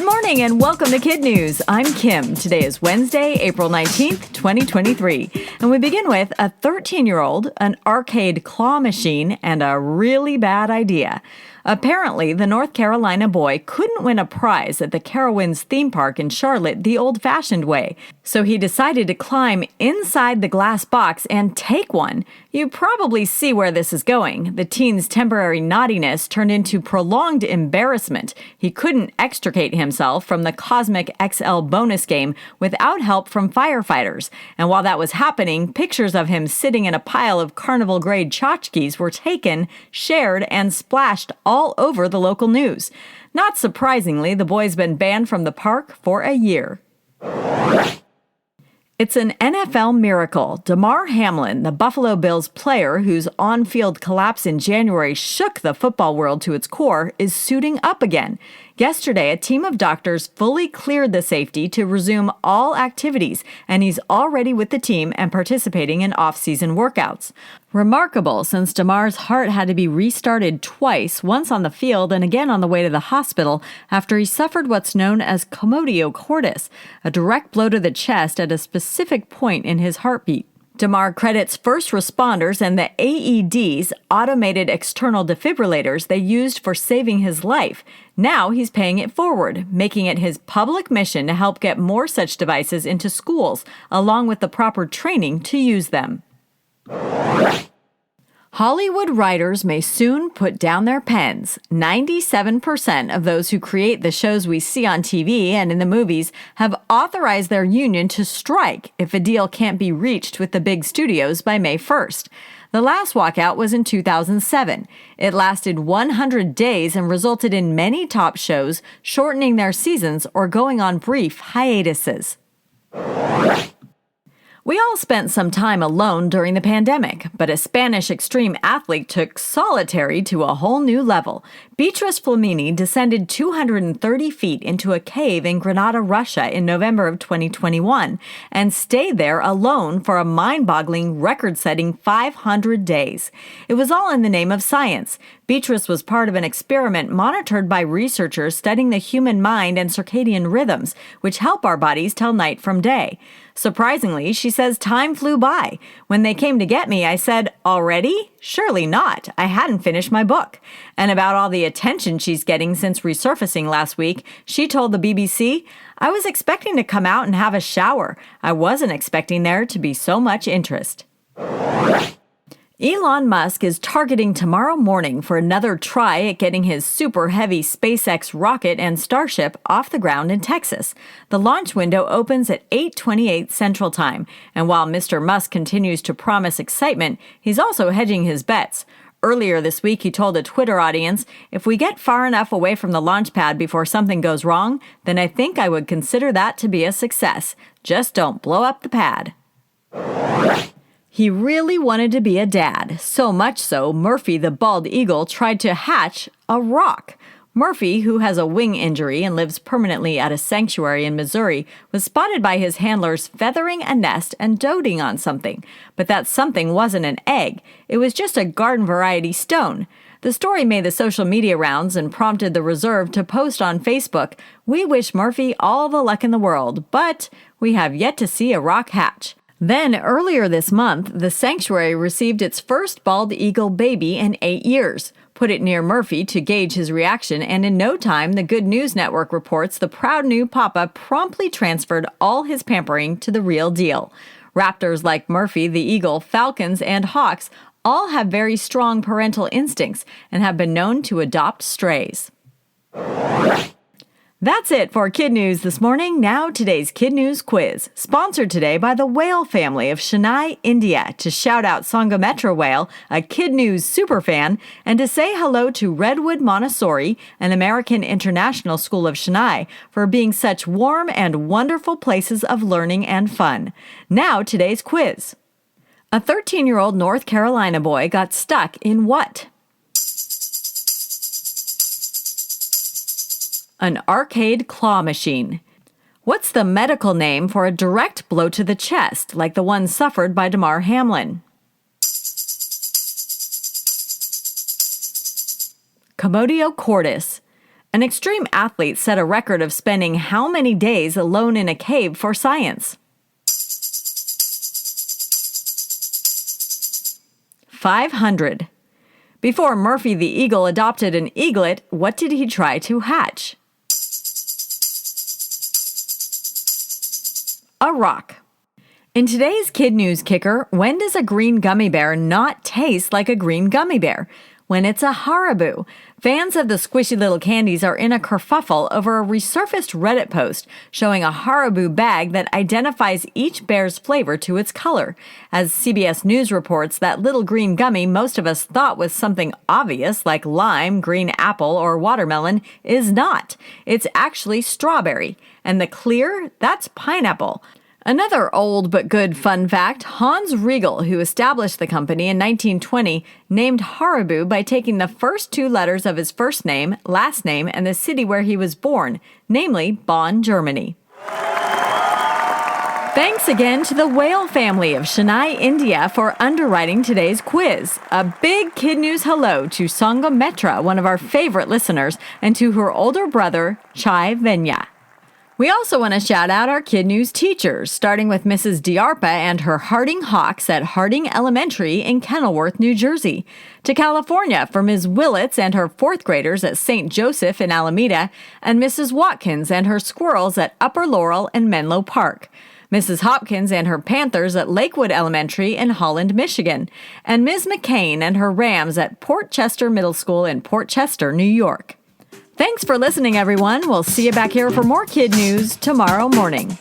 Good morning and welcome to KidNuz. I'm Kim. Today is Wednesday, April 19th, 2023. And we begin with a 13-year-old, an arcade claw machine, and a really bad idea. Apparently, the North Carolina boy couldn't win a prize at the Carowinds theme park in Charlotte the old-fashioned way, so he decided to climb inside the glass box and take one. You probably see where this is going. The teen's temporary naughtiness turned into prolonged embarrassment. He couldn't extricate himself from the Cosmic XL bonus game without help from firefighters. And while that was happening, pictures of him sitting in a pile of carnival-grade tchotchkes were taken, shared, and splashed all over the local news. Not surprisingly, the boy's been banned from the park for a year. It's an NFL miracle. Damar Hamlin, the Buffalo Bills player whose on-field collapse in January shook the football world to its core, is suiting up again. Yesterday, a team of doctors fully cleared the safety to resume all activities, and he's already with the team and participating in off-season workouts. Remarkable, since Damar's heart had to be restarted twice, once on the field and again on the way to the hospital, after he suffered what's known as commotio cordis, a direct blow to the chest at a specific point in his heartbeat. Damar credits first responders and the AEDs, automated external defibrillators, they used for saving his life. Now he's paying it forward, making it his public mission to help get more such devices into schools, along with the proper training to use them. Hollywood writers may soon put down their pens. 97% of those who create the shows we see on TV and in the movies have authorized their union to strike if a deal can't be reached with the big studios by May 1st. The last walkout was in 2007. It lasted 100 days and resulted in many top shows shortening their seasons or going on brief hiatuses. We all spent some time alone during the pandemic, but a Spanish extreme athlete took solitary to a whole new level. Beatrice Flamini descended 230 feet into a cave in Granada, Russia in November of 2021 and stayed there alone for a mind-boggling, record-setting 500 days. It was all in the name of science. Beatrice was part of an experiment monitored by researchers studying the human mind and circadian rhythms, which help our bodies tell night from day. Surprisingly, she says time flew by. When they came to get me, I said, "Already? Surely not. I hadn't finished my book." And about all the attention she's getting since resurfacing last week, she told the BBC, "I was expecting to come out and have a shower. I wasn't expecting there to be so much interest." Elon Musk is targeting tomorrow morning for another try at getting his super heavy SpaceX rocket and Starship off the ground in Texas. The launch window opens at 8:28 Central Time, and while Mr. Musk continues to promise excitement, he's also hedging his bets. Earlier this week, he told a Twitter audience, "If we get far enough away from the launch pad before something goes wrong, then I think I would consider that to be a success. Just don't blow up the pad." He really wanted to be a dad, so much so Murphy the bald eagle tried to hatch a rock. Murphy, who has a wing injury and lives permanently at a sanctuary in Missouri, was spotted by his handlers feathering a nest and doting on something. But that something wasn't an egg. It was just a garden-variety stone. The story made the social media rounds and prompted the reserve to post on Facebook, "We wish Murphy all the luck in the world, but we have yet to see a rock hatch." Then, earlier this month, the sanctuary received its first bald eagle baby in 8 years. Put it near Murphy to gauge his reaction, and in no time, the Good News Network reports the proud new papa promptly transferred all his pampering to the real deal. Raptors like Murphy, the eagle, falcons, and hawks all have very strong parental instincts and have been known to adopt strays. That's it for KidNuz this morning. Now today's KidNuz quiz, sponsored today by the whale family of Chennai, India, to shout out Sangametra Whale, a KidNuz superfan, and to say hello to Redwood Montessori, an American International School of Chennai, for being such warm and wonderful places of learning and fun. Now today's quiz. A 13-year-old North Carolina boy got stuck in what? An arcade claw machine. What's the medical name for a direct blow to the chest, like the one suffered by Damar Hamlin? Commotio cordis. An extreme athlete set a record of spending how many days alone in a cave for science? 500. Before Murphy the Eagle adopted an eaglet, what did he try to hatch? A rock. In today's KidNuz Kicker, when does a green gummy bear not taste like a green gummy bear? When it's a Haribo. Fans of the squishy little candies are in a kerfuffle over a resurfaced Reddit post showing a Haribo bag that identifies each bear's flavor to its color. As CBS News reports, that little green gummy most of us thought was something obvious like lime, green apple, or watermelon is not. It's actually strawberry. And the clear, that's pineapple. Another old but good fun fact, Hans Riegel, who established the company in 1920, named Haribo by taking the first two letters of his first name, last name, and the city where he was born, namely Bonn, Germany. Thanks again to the Whale family of Chennai, India for underwriting today's quiz. A big KidNuz hello to Sangametra, one of our favorite listeners, and to her older brother, Chai Venya. We also want to shout out our KidNuz teachers, starting with Mrs. Diarpa and her Harding Hawks at Harding Elementary in Kenilworth, New Jersey. To California for Ms. Willits and her fourth graders at St. Joseph in Alameda, and Mrs. Watkins and her squirrels at Upper Laurel and Menlo Park. Mrs. Hopkins and her Panthers at Lakewood Elementary in Holland, Michigan. And Ms. McCain and her Rams at Port Chester Middle School in Port Chester, New York. Thanks for listening, everyone. We'll see you back here for more KidNuz tomorrow morning.